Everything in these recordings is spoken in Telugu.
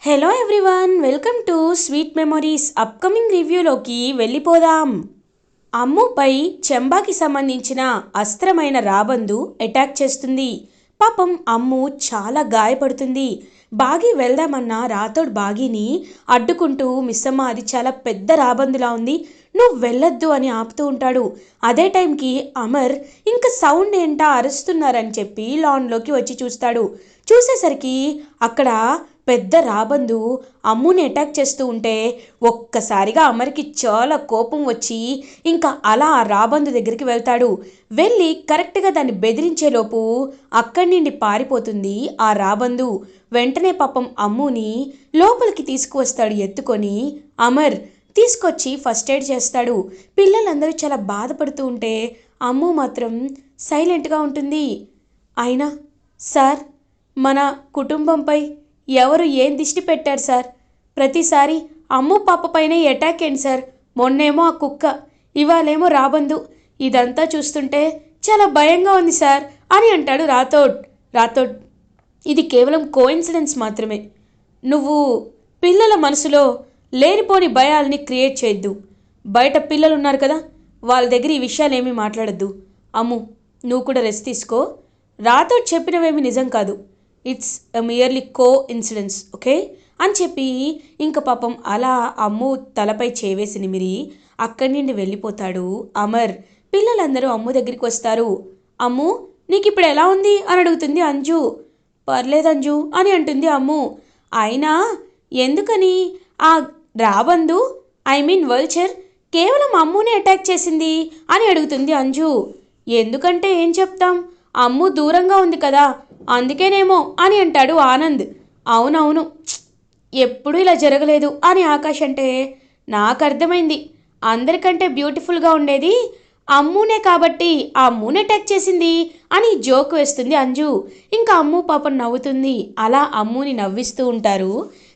Hello everyone, welcome to sweet memories. Upcoming రివ్యూలోకి వెళ్ళిపోదాం. అమ్ముపై చెంబాకి సంబంధించిన అస్త్రమైన రాబందు అటాక్ చేస్తుంది. పాపం అమ్ము చాలా గాయపడుతుంది. బాగి వెళ్దామన్న రాథోడ్ బాగీని అడ్డుకుంటూ, మిస్సమ్మ అది చాలా పెద్ద రాబందులా ఉంది, నువ్వు వెళ్ళొద్దు అని ఆపుతూ ఉంటాడు. అదే టైంకి అమర్ ఇంకా సౌండ్ ఏంటా అరుస్తున్నారని చెప్పి లాన్లోకి వచ్చి చూస్తాడు. చూసేసరికి అక్కడ పెద్ద రాబందు అమ్ముని అటాక్ చేస్తూ ఉంటే ఒక్కసారిగా అమర్కి చాలా కోపం వచ్చి ఇంకా అలా ఆ రాబందు దగ్గరికి వెళ్తాడు. వెళ్ళి కరెక్ట్గా దాన్ని బెదిరించేలోపు అక్కడి నుండి పారిపోతుంది ఆ రాబందు. వెంటనే పాపం అమ్ముని లోపలికి తీసుకువస్తాడు ఎత్తుకొని. అమర్ తీసుకొచ్చి ఫస్ట్ ఎయిడ్ చేస్తాడు. పిల్లలందరూ చాలా బాధపడుతూ ఉంటే అమ్ము మాత్రం సైలెంట్గా ఉంటుంది. అయినా సార్, మన కుటుంబంపై ఎవరు ఏం దిష్టి పెట్టారు సార్? ప్రతిసారి అమ్ము పాప పైన అటాక్ ఏంటి సార్? మొన్నేమో ఆ కుక్క, ఇవాళేమో రాబందు. ఇదంతా చూస్తుంటే చాలా భయంగా ఉంది సార్ అని అంటాడు రాథోడ్. ఇది కేవలం కోఇన్సిడెన్స్ మాత్రమే. నువ్వు పిల్లల మనసులో లేనిపోని భయాల్ని క్రియేట్ చేయొద్దు. బయట పిల్లలు ఉన్నారు కదా, వాళ్ళ దగ్గర ఈ విషయాలు ఏమీ మాట్లాడద్దు. అమ్ము, నువ్వు కూడా రెస్ట్ తీసుకో. రాథోడ్ చెప్పినవేమీ నిజం కాదు. It's merely co incidence, okay అని చెప్పి ఇంక పాపం అలా అమ్ము తలపై చేవేసి నిమిరి అక్కడి నుండి వెళ్ళిపోతాడు అమర్. పిల్లలందరూ అమ్ము దగ్గరికి వస్తారు. అమ్ము, నీకు ఇప్పుడు ఎలా ఉంది అని అడుగుతుంది అంజు. పర్లేదు అంజు అని అంటుంది అమ్ము. అయినా ఎందుకని ఆ రాబందు, ఐ మీన్ వల్చర్, కేవలం అమ్మునే అటాక్ చేసింది అని అడుగుతుంది అంజు. ఎందుకంటే ఏం చెప్తాం, అమ్ము దూరంగా ఉంది కదా, అందుకేనేమో అని అంటాడు ఆనంద్. అవునవును, ఎప్పుడూ ఇలా జరగలేదు అని ఆకాష్ అంటే, నాకు అర్థమైంది, అందరికంటే బ్యూటిఫుల్గా ఉండేది అమ్మునే కాబట్టి ఆ అమ్మునే అటాక్ చేసింది అని జోక్ వేస్తుంది అంజు. ఇంకా అమ్ము పాపం నవ్వుతుంది. అలా అమ్ముని నవ్విస్తూ ఉంటారు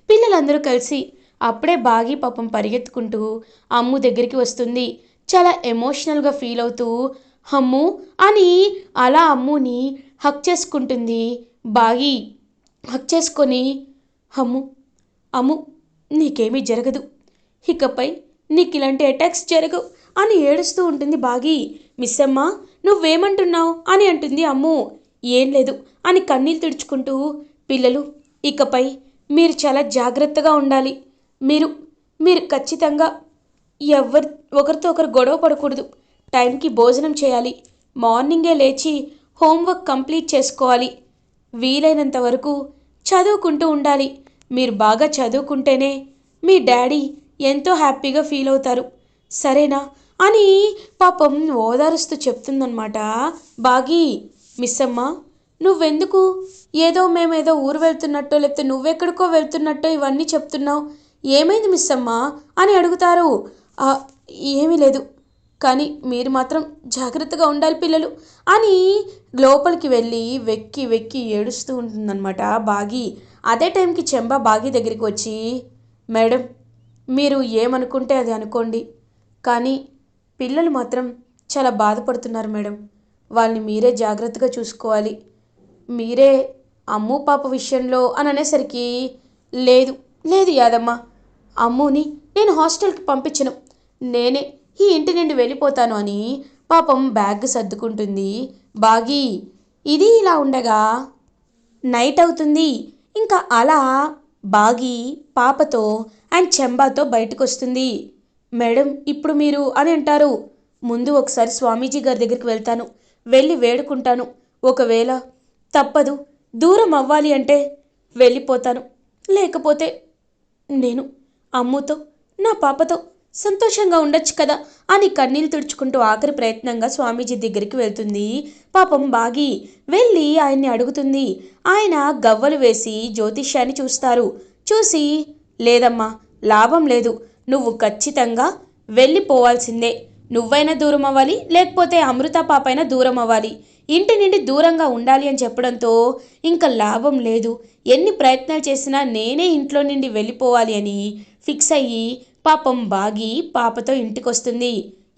పిల్లలందరూ కలిసి. అప్పుడే బాగి పాపం పరిగెత్తుకుంటూ అమ్ము దగ్గరికి వస్తుంది. చాలా ఎమోషనల్గా ఫీల్ అవుతూ అమ్ము అని అలా అమ్ముని హక్ చేసుకుంటుంది. బాగి హక్ చేసుకొని, అమ్ము అమ్ము నీకేమీ జరగదు, ఇకపై నీకు ఇలాంటి అటాక్స్ జరగవు అని ఏడుస్తూ ఉంటుంది బాగి. మిస్సమ్మ, నువ్వేమంటున్నావు అని అంటుంది అమ్ము. ఏం లేదు అని కన్నీళ్ళు తుడుచుకుంటూ, పిల్లలు ఇకపై మీరు చాలా జాగ్రత్తగా ఉండాలి. మీరు మీరు ఖచ్చితంగా ఒకరితో ఒకరు గొడవ పడకూడదు. టైంకి భోజనం చేయాలి. మార్నింగే లేచి హోంవర్క్ కంప్లీట్ చేసుకోవాలి. వీలైనంత వరకు చదువుకుంటూ ఉండాలి. మీరు బాగా చదువుకుంటేనే మీ డాడీ ఎంతో హ్యాపీగా ఫీల్ అవుతారు, సరేనా అని పాపం ఓదారుస్తూ చెప్తుందనమాట బాగి. మిస్సమ్మ, నువ్వెందుకు మేమేదో ఊరు వెళ్తున్నట్టో లేకపోతే నువ్వెక్కడికో వెళ్తున్నట్టో ఇవన్నీ చెప్తున్నావు? ఏమైంది మిస్సమ్మ అని అడుగుతారు. ఏమీ లేదు, కానీ మీరు మాత్రం జాగ్రత్తగా ఉండాలి పిల్లలు అని లోపలికి వెళ్ళి వెక్కి వెక్కి ఏడుస్తూ ఉంటుందన్నమాట బాగి. అదే టైంకి చెంబా బాగి దగ్గరికి వచ్చి, మేడం, మీరు ఏమనుకుంటే అది అనుకోండి, కానీ పిల్లలు మాత్రం చాలా బాధపడుతున్నారు మేడం. వాళ్ళని మీరే జాగ్రత్తగా చూసుకోవాలి. మీరే అమ్ము పాప విషయంలో అని అనేసరికి, లేదు లేదు యాదమ్మ, అమ్ముని నేను హాస్టల్కి పంపించను, నేనే ఈ ఇంటి నుండి వెళ్ళిపోతాను అని పాపం బ్యాగ్ సర్దుకుంటుంది బాగి. ఇది ఇలా ఉండగా నైట్ అవుతుంది. ఇంకా అలా బాగి పాపతో అండ్ చెంబాతో బయటకు వస్తుంది. మేడం, ఇప్పుడు మీరు అని అంటారు. ముందు ఒకసారి స్వామీజీ గారి దగ్గరికి వెళ్తాను, వెళ్ళి వేడుకుంటాను. ఒకవేళ తప్పదు, దూరం అవ్వాలి అంటే వెళ్ళిపోతాను, లేకపోతే నేను అమ్ముతో నా పాపతో సంతోషంగా ఉండొచ్చు కదా అని కన్నీళ్ళు తుడుచుకుంటూ ఆఖరి ప్రయత్నంగా స్వామీజీ దగ్గరికి వెళ్తుంది పాపం బాగి. వెళ్ళి ఆయన్ని అడుగుతుంది. ఆయన గవ్వలు వేసి జ్యోతిష్యాన్ని చూస్తారు. చూసి, లేదమ్మా, లాభం లేదు, నువ్వు ఖచ్చితంగా వెళ్ళిపోవాల్సిందే. నువ్వైనా దూరం అవ్వాలి, లేకపోతే అమృత పాపైనా దూరం అవ్వాలి. ఇంటి నుండి దూరంగా ఉండాలి అని చెప్పడంతో ఇంకా లాభం లేదు, ఎన్ని ప్రయత్నాలు చేసినా నేనే ఇంట్లో నుండి వెళ్ళిపోవాలి అని ఫిక్స్ అయ్యి పాపం బాగి పాపతో ఇంటికొస్తుంది.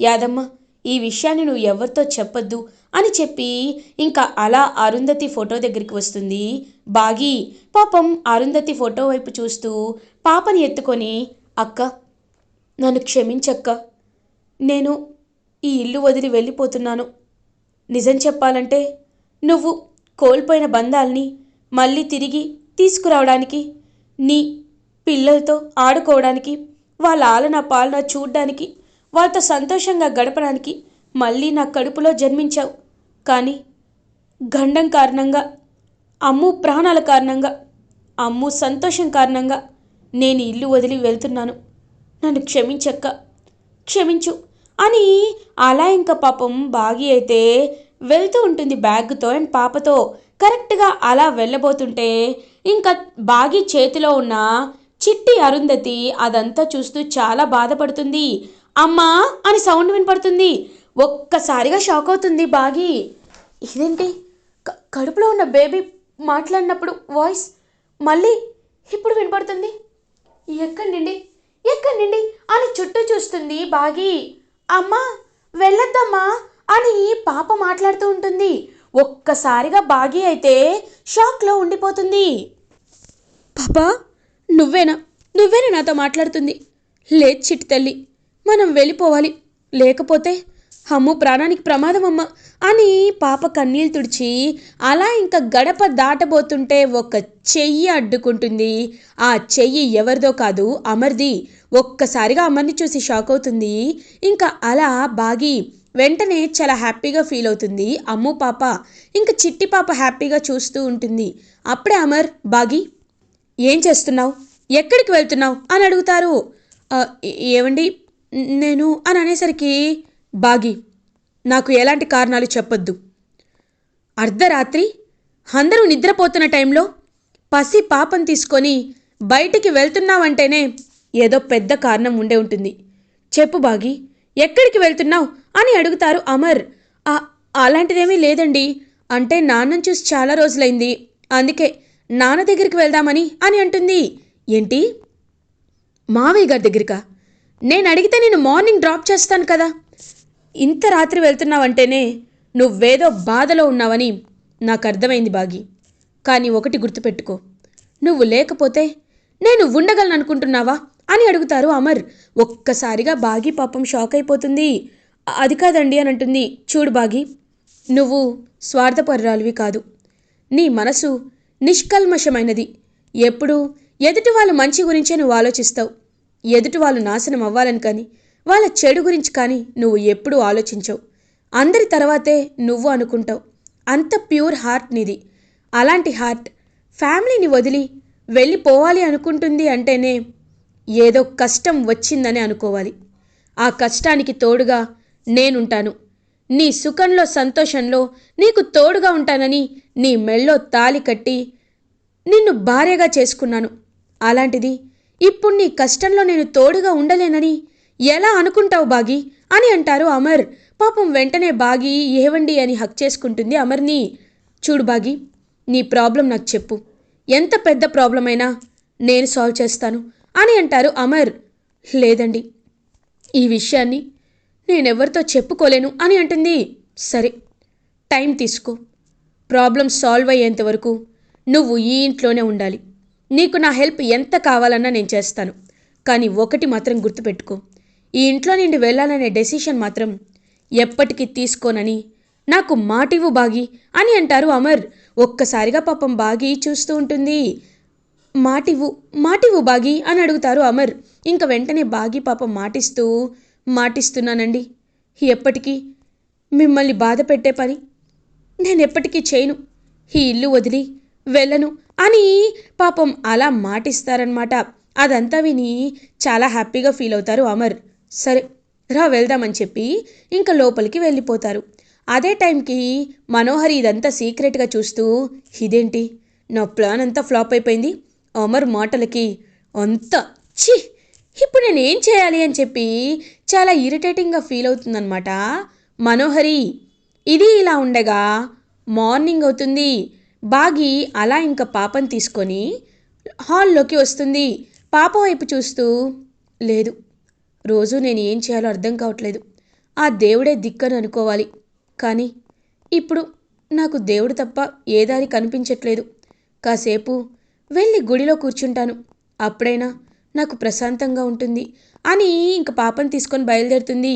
యాదమ్మ, ఈ విషయాన్ని నువ్వు ఎవరితో చెప్పొద్దు అని చెప్పి ఇంకా అలా అరుంధతి ఫోటో దగ్గరికి వస్తుంది బాగి. పాపం అరుంధతి ఫోటో వైపు చూస్తూ పాపని ఎత్తుకొని, అక్క నన్ను క్షమించక్క, నేను ఈ ఇల్లు వదిలి వెళ్ళిపోతున్నాను. నిజం చెప్పాలంటే నువ్వు కోల్పోయిన బంధాల్ని మళ్ళీ తిరిగి తీసుకురావడానికి, నీ పిల్లలతో ఆడుకోవడానికి, వాళ్ళ ఆలన పాలన చూడ్డానికి, వాళ్ళతో సంతోషంగా గడపడానికి మళ్ళీ నా కడుపులో జన్మించావు. కానీ గండం కారణంగా, అమ్ము ప్రాణాల కారణంగా, అమ్ము సంతోషం కారణంగా నేను ఇల్లు వదిలి వెళ్తున్నాను. నన్ను క్షమించక్క, క్షమించు అని అలా ఇంకా పాపం బాగి అయితే వెళ్తూ ఉంటుంది బ్యాగ్తో అండ్ పాపతో. కరెక్ట్గా అలా వెళ్ళబోతుంటే ఇంకా బాగి చేతిలో ఉన్న చిట్టి అరుంధతి అదంతా చూస్తూ చాలా బాధపడుతుంది. అమ్మా అని సౌండ్ వినపడుతుంది. ఒక్కసారిగా షాక్ అవుతుంది బాగి. ఇదేంటి, కడుపులో ఉన్న బేబీ మాట్లాడినప్పుడు వాయిస్ మళ్ళీ ఇప్పుడు వినపడుతుంది, ఎక్కడి నుండి ఎక్కడి నుండి అని చుట్టూ చూస్తుంది బాగి. అమ్మా వెళ్ళొద్దమ్మా అని పాప మాట్లాడుతూ ఉంటుంది. ఒక్కసారిగా బాగి అయితే షాక్లో ఉండిపోతుంది. పాపా నువ్వేనా నువ్వేనా నాతో మాట్లాడుతుంది? లేదు చిట్టి తల్లి, మనం వెళ్ళిపోవాలి, లేకపోతే అమ్ము ప్రాణానికి ప్రమాదం అమ్మ అని పాప కన్నీళ్ళు తుడిచి అలా ఇంకా గడప దాటబోతుంటే ఒక చెయ్యి అడ్డుకుంటుంది. ఆ చెయ్యి ఎవరిదో కాదు, అమర్ది. ఒక్కసారిగా అమర్ని చూసి షాక్ అవుతుంది. ఇంకా అలా బాగి వెంటనే చాలా హ్యాపీగా ఫీల్ అవుతుంది అమ్ము పాప. ఇంకా చిట్టి పాప హ్యాపీగా చూస్తూ ఉంటుంది. అప్పుడే అమర్, బాగి ఏం చేస్తున్నావు, ఎక్కడికి వెళ్తున్నావు అని అడుగుతారు. ఏవండి నేను అని అనేసరికి, బాగి నాకు ఎలాంటి కారణాలు చెప్పొద్దు. అర్ధరాత్రి అందరూ నిద్రపోతున్న టైంలో పసి పాపను తీసుకొని బయటికి వెళ్తున్నావంటేనే ఏదో పెద్ద కారణం ఉండే ఉంటుంది. చెప్పు బాగి, ఎక్కడికి వెళ్తున్నావు అని అడుగుతారు అమర్. అలాంటిదేమీ లేదండి, అంటే నాన్నను చూసి చాలా రోజులైంది, అందుకే నాన్న దగ్గరికి వెళ్దామని అని అంటుంది. ఏంటి, మావయ్య గారి దగ్గరికా? నేను అడిగితే నేను మార్నింగ్ డ్రాప్ చేస్తాను కదా. ఇంత రాత్రి వెళ్తున్నావంటేనే నువ్వేదో బాధలో ఉన్నావని నాకు అర్థమైంది బాగి. కానీ ఒకటి గుర్తుపెట్టుకో, నువ్వు లేకపోతే నేను ఉండగలను అనుకుంటున్నావా అని అడుగుతారు అమర్. ఒక్కసారిగా బాగి పాపం షాక్ అయిపోతుంది. అది కాదండి అని అంటుంది. చూడు బాగి, నువ్వు స్వార్థపరురాలివి కాదు, నీ మనసు నిష్కల్మషమైనది. ఎప్పుడూ ఎదుటి వాళ్ళ మంచి గురించే నువ్వు ఆలోచిస్తావు. ఎదుటి వాళ్ళు నాశనం అవ్వాలని కానీ, వాళ్ళ చెడు గురించి కానీ నువ్వు ఎప్పుడూ ఆలోచించవు. అందరి తర్వాతే నువ్వు అనుకుంటావు. అంత ప్యూర్ హార్ట్ నీది. అలాంటి హార్ట్ ఫ్యామిలీని వదిలి వెళ్ళిపోవాలి అనుకుంటుంది అంటేనే ఏదో కష్టం వచ్చిందని అనుకోవాలి. ఆ కష్టానికి తోడుగా నేనుంటాను. నీ సుఖంలో సంతోషంలో నీకు తోడుగా ఉంటానని నీ మెళ్ళో తాళి కట్టి నిన్ను భార్యగా చేసుకున్నాను. అలాంటిది ఇప్పుడు నీ కష్టంలో నేను తోడుగా ఉండలేనని ఎలా అనుకుంటావు బాగి అని అంటారు అమర్. పాపం వెంటనే బాగి ఏవండి అని హక్ చేసుకుంటుంది అమర్ని. చూడు బాగి, నీ ప్రాబ్లం నాకు చెప్పు, ఎంత పెద్ద ప్రాబ్లం అయినా నేను సాల్వ్ చేస్తాను అని అంటారు అమర్. లేదండి, ఈ విషయాన్ని నేనెవరితో చెప్పుకోలేను అని అంటుంది. సరే టైం తీసుకో, ప్రాబ్లం సాల్వ్ అయ్యేంత వరకు నువ్వు ఈ ఇంట్లోనే ఉండాలి. నీకు నా హెల్ప్ ఎంత కావాలన్నా నేను చేస్తాను. కానీ ఒకటి మాత్రం గుర్తుపెట్టుకో, ఈ ఇంట్లో నుండి వెళ్ళాలనే డెసిషన్ మాత్రం ఎప్పటికీ తీసుకోనని నాకు మాటివ్వు బాగి అని అంటారు అమర్. ఒక్కసారిగా పాపం బాగి చూస్తూ ఉంటుంది. మాటివ్వు బాగి అని అడుగుతారు అమర్. ఇంక వెంటనే బాగి పాపం మాటిస్తున్నానండి, ఎప్పటికీ మిమ్మల్ని బాధ పెట్టే పని నేను ఎప్పటికీ చేయను, ఈ ఇల్లు వదిలి వెళ్ళను అని పాపం అలా మాటిస్తారనమాట. అదంతా విని చాలా హ్యాపీగా ఫీల్ అవుతారు అమర్. సరే రా వెళ్దామని చెప్పి ఇంకా లోపలికి వెళ్ళిపోతారు. అదే టైంకి మనోహరి ఇదంతా సీక్రెట్గా చూస్తూ, ఇదేంటి నా ప్లాన్ అంతా ఫ్లాప్ అయిపోయింది, అమర్ మాటలకి అంతా ఛీ, ఇప్పుడు నేను ఏం చేయాలి అని చెప్పి చాలా ఇరిటేటింగ్గా ఫీల్ అవుతుందన్నమాట మనోహరి. ఇది ఇలా ఉండగా మార్నింగ్ అవుతుంది. బాగి అలా ఇంకా పాపని తీసుకొని హాల్లోకి వస్తుంది. పాప వైపు చూస్తూ, లేదు రోజు నేను ఏం చేయాలో అర్థం కావట్లేదు, ఆ దేవుడే దిక్కని అనుకోవాలి. కానీ ఇప్పుడు నాకు దేవుడు తప్ప ఏ దారి కనిపించట్లేదు. కాసేపు వెళ్ళి గుడిలో కూర్చుంటాను. అప్పుడైనా నాకు ప్రశాంతంగా ఉంటుంది అని ఇంక పాపని తీసుకొని బయలుదేరుతుంది.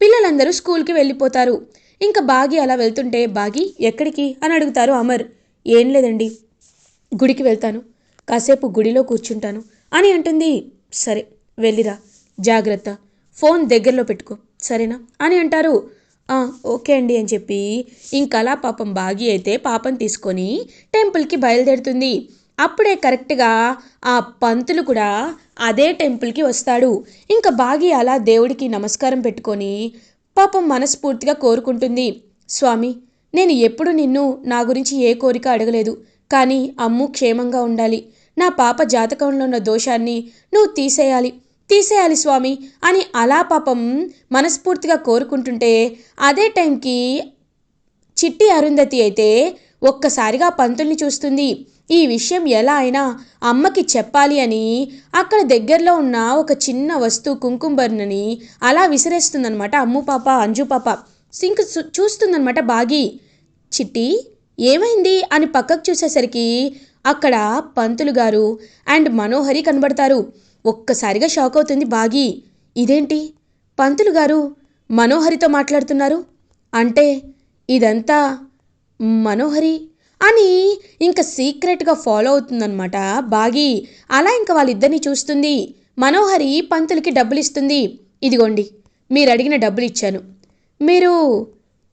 పిల్లలందరూ స్కూల్కి వెళ్ళిపోతారు. ఇంకా బాగి అలా వెళ్తుంటే, బాగి ఎక్కడికి అని అడుగుతారు అమర్. ఏం లేదండి, గుడికి వెళ్తాను, కాసేపు గుడిలో కూర్చుంటాను అని అంటుంది. సరే వెళ్ళిరా, జాగ్రత్త, ఫోన్ దగ్గరలో పెట్టుకో సరేనా అని అంటారు. ఓకే అండి అని చెప్పి ఇంకలా పాపం బాగి అయితే పాపం తీసుకొని టెంపుల్కి బయలుదేరుతుంది. అప్పుడే కరెక్ట్గా ఆ పంతులు కూడా అదే టెంపుల్కి వస్తాడు. ఇంకా బాగి అలా దేవుడికి నమస్కారం పెట్టుకొని పాపం మనస్ఫూర్తిగా కోరుకుంటుంది. స్వామి, నేను ఎప్పుడు నిన్ను నా గురించి ఏ కోరిక అడగలేదు, కానీ అమ్ము క్షేమంగా ఉండాలి, నా పాప జాతకంలో ఉన్న దోషాన్ని నువ్వు తీసేయాలి స్వామి అని అలా పాపం మనస్ఫూర్తిగా కోరుకుంటుంటే, అదే టైంకి చిట్టి అరుంధతి అయితే ఒక్కసారిగా పంతుల్ని చూస్తుంది. ఈ విషయం ఎలా అయినా అమ్మకి చెప్పాలి అని అక్కడ దగ్గరలో ఉన్న ఒక చిన్న వస్తువు కుంకుమబర్ణని అలా విసిరేస్తుందనమాట అమ్ము పాప, అంజు పాప. సింక్ చూస్తుందనమాట బాగి. చిట్టి ఏమైంది అని పక్కకు చూసేసరికి అక్కడ పంతులు గారు అండ్ మనోహరి కనబడతారు. ఒక్కసారిగా షాక్ అవుతుంది బాగి. ఇదేంటి, పంతులు గారు మనోహరితో మాట్లాడుతున్నారు అంటే ఇదంతా మనోహరి అని ఇంకా సీక్రెట్గా ఫాలో అవుతుందన్నమాట బాగి. అలా ఇంకా వాళ్ళిద్దరిని చూస్తుంది. మనోహరి పంతులకి డబ్బులు ఇస్తుంది. ఇదిగోండి, మీరు అడిగిన డబ్బులు ఇచ్చాను, మీరు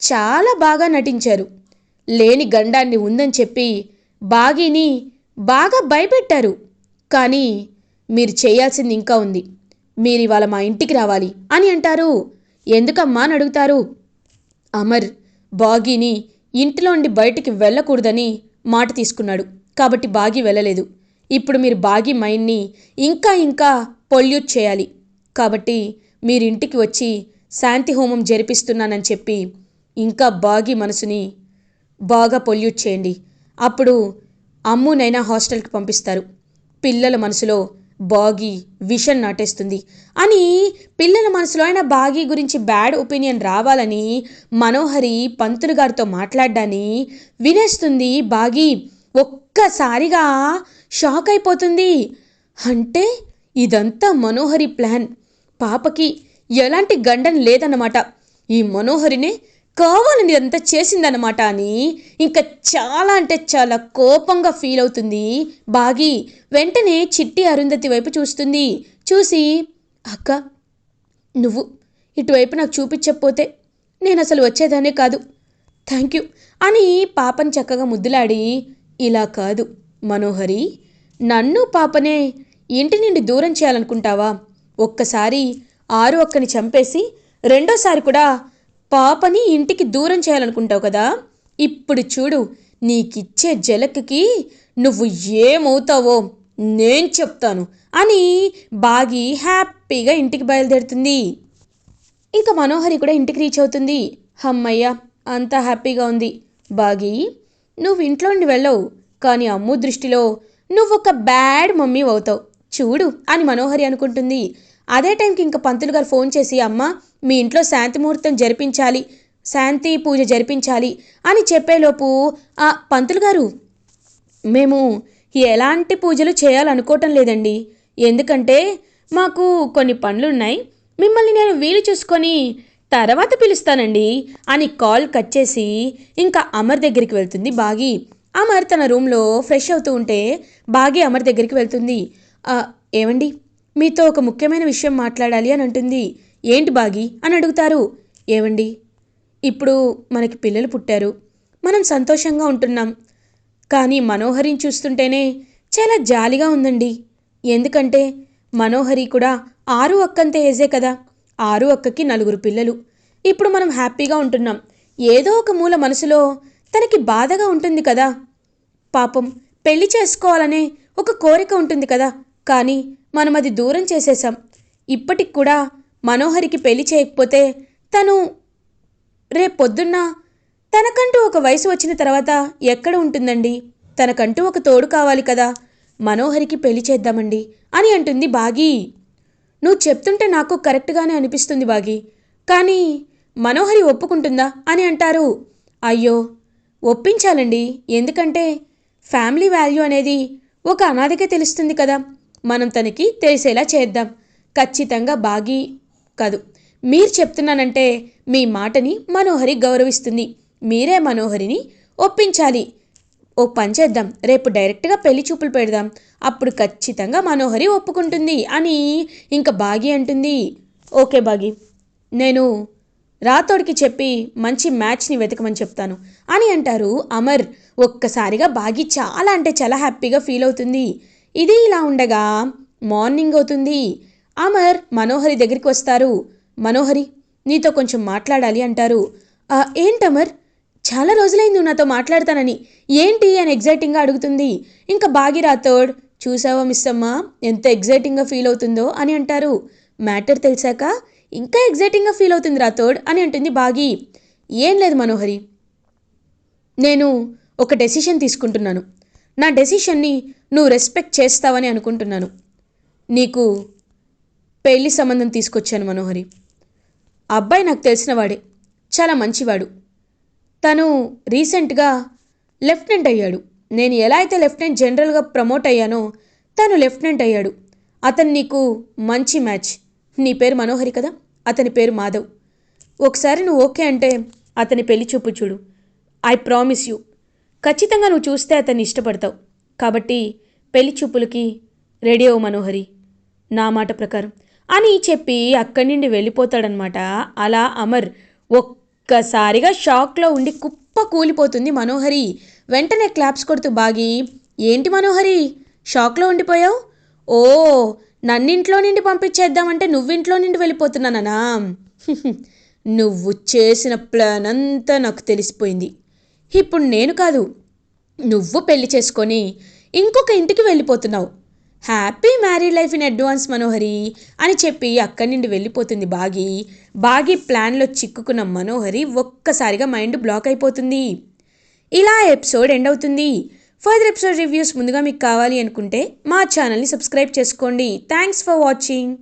చాలా బాగా నటించారు, లేని గండాన్ని ఉందని చెప్పి బాగిని బాగా భయపెట్టారు, కానీ మీరు చేయాల్సింది ఇంకా ఉంది, మీరు ఇవాళ మా ఇంటికి రావాలి అని అంటారు. ఎందుకమ్మా అని అడుగుతారు. అమర్ బాగీని ఇంటిలోండి బయటికి వెళ్ళకూడదని మాట తీసుకున్నాడు, కాబట్టి బాగి వెళ్ళలేదు. ఇప్పుడు మీరు బాగి మైండ్ని ఇంకా పొల్యూట్ చేయాలి, కాబట్టి మీరింటికి వచ్చి శాంతి హోమం జరిపిస్తున్నానని చెప్పి ఇంకా బాగి మనసుని బాగా పొల్యూట్ చేయండి. అప్పుడు అమ్మునైనా హాస్టల్కి పంపిస్తారు. పిల్లల మనసులో బాగి విషం నాటేస్తుంది అని పిల్లల మనసులో అయినా బాగి గురించి బ్యాడ్ ఒపీనియన్ రావాలని మనోహరి పంతులు గారితో మాట్లాడ్డాన్ని వినేస్తుంది బాగి. ఒక్కసారిగా షాక్ అయిపోతుంది. అంటే ఇదంతా మనోహరి ప్లాన్, పాపకి ఎలాంటి గండం లేదన్నమాట, ఈ మనోహరినే కావాలని ఇదంతా చేసిందన్నమాట అని ఇంకా చాలా అంటే చాలా కోపంగా ఫీల్ అవుతుంది బాగి. వెంటనే చిట్టి అరుంధతి వైపు చూస్తుంది. చూసి, అక్క, నువ్వు ఇటువైపు నాకు చూపించకపోతే నేను అసలు వచ్చేదానే కాదు, థ్యాంక్ యూ అని పాపని చక్కగా ముద్దులాడి, ఇలా కాదు మనోహరి, నన్ను పాపనే ఇంటి నుండి దూరం చేయాలనుకుంటావా? ఒక్కసారి ఆరు అక్కని చంపేసి రెండోసారి కూడా పాపని ఇంటికి దూరం చేయాలనుకుంటావు కదా, ఇప్పుడు చూడు నీకిచ్చే జలక్కి నువ్వు ఏమవుతావో నేను చెప్తాను అని బాగి హ్యాపీగా ఇంటికి బయలుదేరుతుంది. ఇంకా మనోహరి కూడా ఇంటికి రీచ్ అవుతుంది. అమ్మయ్య, అంతా హ్యాపీగా ఉంది. బాగి, నువ్వు ఇంట్లో నుండి వెళ్ళవు, కానీ అమ్ము దృష్టిలో నువ్వు ఒక బ్యాడ్ మమ్మీ అవుతావు చూడు అని మనోహరి అనుకుంటుంది. అదే టైంకి ఇంకా పంతులు గారు ఫోన్ చేసి, అమ్మ మీ ఇంట్లో శాంతి ముహూర్తం జరిపించాలి, శాంతి పూజ జరిపించాలి అని చెప్పేలోపు, పంతులు గారు మేము ఎలాంటి పూజలు చేయాలనుకోవటం లేదండి, ఎందుకంటే మాకు కొన్ని పనులున్నాయి, మిమ్మల్ని నేను వీలు చూసుకొని తర్వాత పిలుస్తానండి అని కాల్ కట్ చేసి ఇంకా అమర్ దగ్గరికి వెళ్తుంది బాగి. అమర్ తన రూమ్లో ఫ్రెష్ అవుతూ ఉంటే బాగి అమర్ దగ్గరికి వెళ్తుంది. ఏమండి, మీతో ఒక ముఖ్యమైన విషయం మాట్లాడాలి అని అంటుంది. ఏంటి బాగి అని అడుగుతారు. ఏమండి, ఇప్పుడు మనకి పిల్లలు పుట్టారు, మనం సంతోషంగా ఉంటున్నాం, కానీ మనోహరిని చూస్తుంటేనే చాలా జాలిగా ఉందండి. ఎందుకంటే మనోహరి కూడా ఆరు అక్కంతే ఏజే కదా, ఆరు అక్కకి 4 పిల్లలు, ఇప్పుడు మనం హ్యాపీగా ఉంటున్నాం, ఏదో ఒక మూల మనసులో తనకి బాధగా ఉంటుంది కదా, పాపం పెళ్లి చేసుకోవాలనే ఒక కోరిక ఉంటుంది కదా, కానీ మనం అది దూరం చేసేసాం. ఇప్పటికి కూడా మనోహరికి పెళ్లి చేయకపోతే తను రేపొద్దున్న తనకంటూ ఒక వయసు వచ్చిన తర్వాత ఎక్కడ ఉంటుందండి, తనకంటూ ఒక తోడు కావాలి కదా, మనోహరికి పెళ్లి చేద్దామండి అని అంటుంది బాగి. నువ్వు చెప్తుంటే నాకు కరెక్ట్గానే అనిపిస్తుంది బాగి, కానీ మనోహరి ఒప్పుకుంటుందా అని అంటారు. అయ్యో, ఒప్పించాలండి. ఎందుకంటే ఫ్యామిలీ వాల్యూ అనేది ఒక అనాథకే తెలుస్తుంది కదా. మనం తనకి తెలిసేలా చేద్దాం. ఖచ్చితంగా బాగి కాదు, మీరు చెప్తున్నానంటే మీ మాటని మనోహరి గౌరవిస్తుంది. మీరే మనోహరిని ఒప్పించాలి. ఓ పని చేద్దాం, రేపు డైరెక్ట్గా పెళ్లి చూపులు పెడదాం. అప్పుడు ఖచ్చితంగా మనోహరి ఒప్పుకుంటుంది అని ఇంకా బాగి అంటుంది. ఓకే బాగి, నేను రాతోడికి చెప్పి మంచి మ్యాచ్ని వెతకమని చెప్తాను అని అంటారు అమర్. ఒక్కసారిగా బాగి చాలా అంటే చాలా హ్యాపీగా ఫీల్ అవుతుంది. ఇది ఇలా ఉండగా మార్నింగ్ అవుతుంది. అమర్ మనోహరి దగ్గరికి వస్తారు. మనోహరి, నీతో కొంచెం మాట్లాడాలి అంటారు. ఏంటమర్, చాలా రోజులైంది నువ్వు నాతో మాట్లాడతానని, ఏంటి అని ఎగ్జైటింగ్గా అడుగుతుంది. ఇంకా బాగి రాతోడ్, చూసావా మిస్ అమ్మ ఎంత ఎగ్జైటింగ్గా ఫీల్ అవుతుందో అని అంటారు. మ్యాటర్ తెలిసాక ఇంకా ఎగ్జైటింగ్గా ఫీల్ అవుతుంది రాతోడ్ అని అంటుంది బాగి. ఏం లేదు మనోహరి, నేను ఒక డెసిషన్ తీసుకుంటున్నాను. నా డెసిషన్ని నువ్వు రెస్పెక్ట్ చేస్తావని అనుకుంటున్నాను. నీకు పెళ్లి సంబంధం తీసుకొచ్చాను మనోహరి. అబ్బాయి నాకు తెలిసినవాడే, చాలా మంచివాడు. తను రీసెంట్గా లెఫ్టినెంట్ అయ్యాడు. నేను ఎలా అయితే లెఫ్టినెంట్ జనరల్గా ప్రమోట్ అయ్యానో తను లెఫ్టినెంట్ అయ్యాడు. అతను నీకు మంచి మ్యాచ్. నీ పేరు మనోహరి కదా, అతని పేరు మాధవ్. ఒకసారి నువ్వు ఓకే అంటే అతని పెళ్లి చూపు చూడు. ఐ ప్రామిస్ యూ, ఖచ్చితంగా నువ్వు చూస్తే అతన్ని ఇష్టపడతావు. కాబట్టి పెళ్లి చూపులకి రెడీ అవ్వు మనోహరి, నా మాట ప్రకారం అని చెప్పి అక్కడి నుండి వెళ్ళిపోతాడనమాట. అలా అమర్ ఒక్కసారిగా షాక్లో ఉండి కుప్ప కూలిపోతుంది మనోహరి. వెంటనే క్లాప్స్ కొడుతూ బాగి, ఏంటి మనోహరి షాక్లో ఉండిపోయావు? ఓ, నన్నింట్లో నుండి పంపించేద్దామంటే నువ్వింట్లో నుండి వెళ్ళిపోతున్నానా? నువ్వు చేసిన ప్లాన్ అంతా నాకు తెలిసిపోయింది. ఇప్పుడు నేను కాదు, నువ్వు పెళ్లి చేసుకొని ఇంకొక ఇంటికి వెళ్ళిపోతున్నావు. Happy married life in advance Manohari అని చెప్పి అక్కడి నుండి వెళ్ళిపోతుంది బాగి. బాగి ప్లాన్లో చిక్కుకున్న మనోహరి ఒక్కసారిగా మైండ్ బ్లాక్ అయిపోతుంది. ఇలా ఎపిసోడ్ ఎండ్ అవుతుంది. ఫర్దర్ ఎపిసోడ్ రివ్యూస్ ముందుగా మీకు కావాలి అనుకుంటే మా ఛానల్ని సబ్స్క్రైబ్ చేసుకోండి. Thanks for watching.